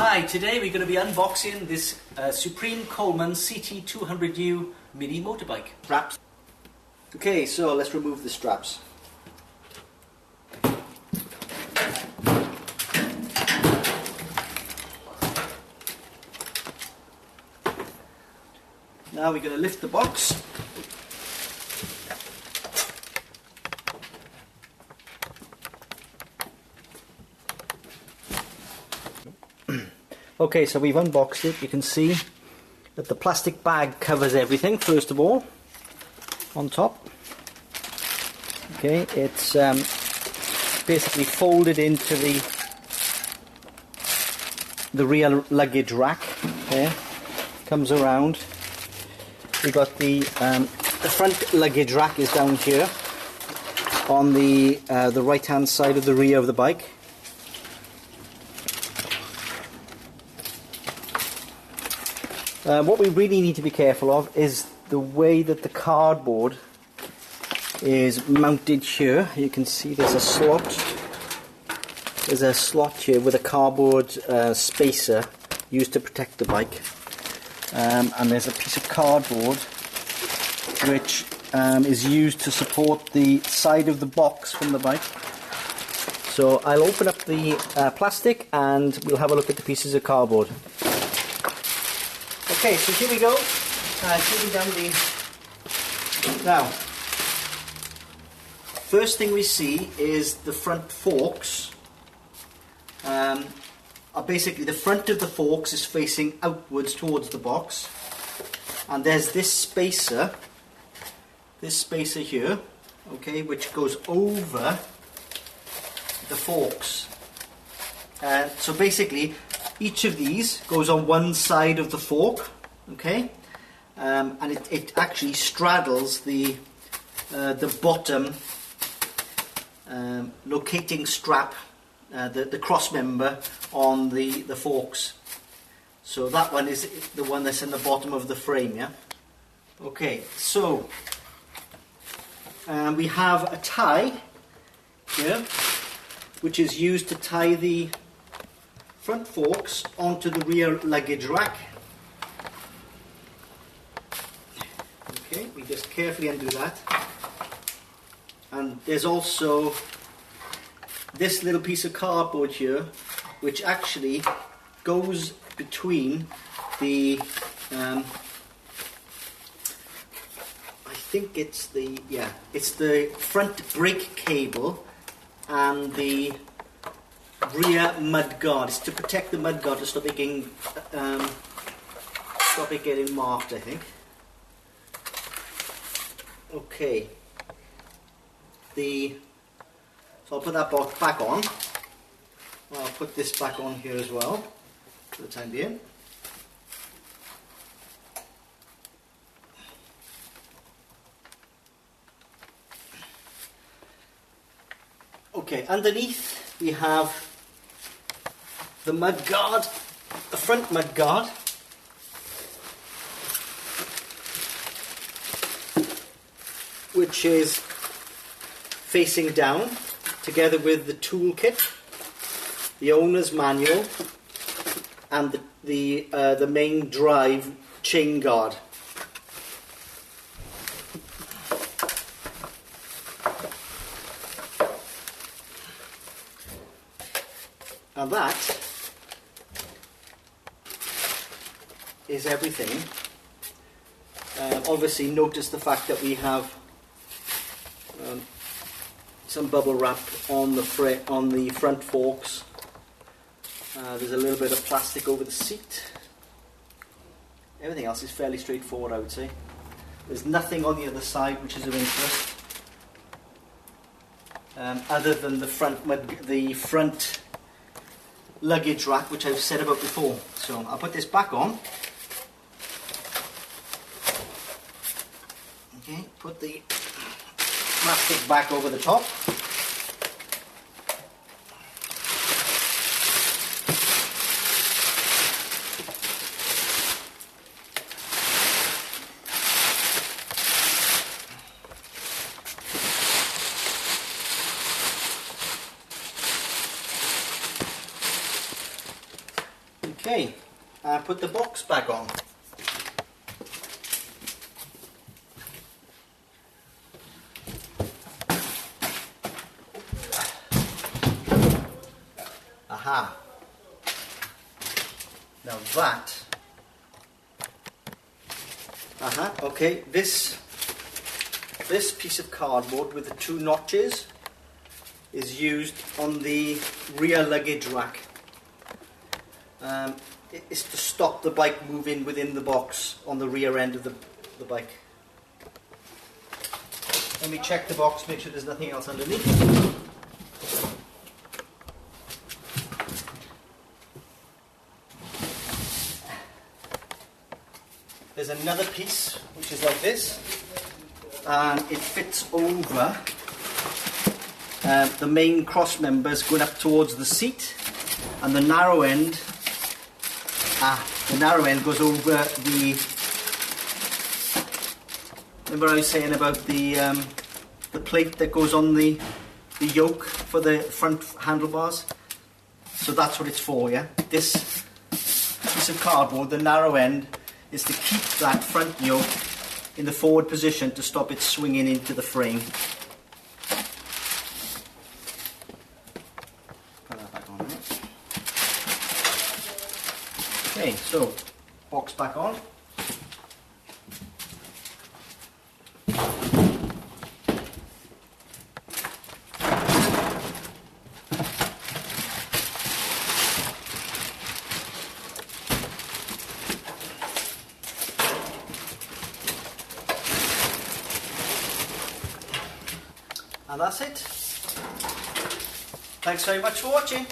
Hi, today we're going to be unboxing this Supreme CT200U mini motorbike. Straps. Okay, so let's remove the straps. Now we're going to lift the box. Okay, so we've unboxed it. You can see that the plastic bag covers everything, first of all, on top. Okay, it's basically folded into the rear luggage rack. There, comes around. We've got the front luggage rack is down here on the right-hand side of the rear of the bike. What we really need to be careful of is the way that the cardboard is mounted here. You can see there's a slot. There's a slot here with a cardboard spacer used to protect the bike. And there's a piece of cardboard which is used to support the side of the box from the bike. So I'll open up the plastic and we'll have a look at the pieces of cardboard. Okay, so here we go. Taking down the... Now, first thing we see is the front forks. Basically, the front of the forks is facing outwards towards the box, and there's this spacer here, okay, which goes over the forks. So basically, each of these goes on one side of the fork, okay, and it actually straddles the bottom locating strap, the cross member on the forks. So that one is the one that's in the bottom of the frame, yeah. Okay, so we have a tie here, which is used to tie the front forks onto the rear luggage rack. Okay, we just carefully undo that. And there's also this little piece of cardboard here, which actually goes between the, I think it's the, yeah, it's the front brake cable and the rear mud guard. It's to protect the mud guard to stop it getting marked, I think. Okay. So I'll put that box back on. I'll put this back on here as well for the time being. Okay, underneath we have the mud guard, the front mud guard. Which is facing down, together with the toolkit, the owner's manual, and the main drive chain guard. And that is everything. Obviously, notice the fact that we have some bubble wrap on the front forks. There's a little bit of plastic over the seat. Everything else is fairly straightforward, I would say. There's nothing on the other side which is of interest, other than the front luggage rack, which I've said about before. So I'll put this back on. Okay, put the plastic back over the top. Okay, and put the box back on. Aha. Now that. Okay, this piece of cardboard with the two notches is used on the rear luggage rack. It's to stop the bike moving within the box on the rear end of the bike. Let me check the box, make sure there's nothing else underneath. There's another piece which is like this, and it fits over the main cross members going up towards the seat, and the narrow end goes over the. Remember I was saying about the plate that goes on the yoke for the front handlebars? So that's what it's for, yeah? This piece of cardboard, the narrow end, is to keep that front yoke in the forward position to stop it swinging into the frame. Put that back on there. Okay, so box back on. And that's it. Thanks very much for watching.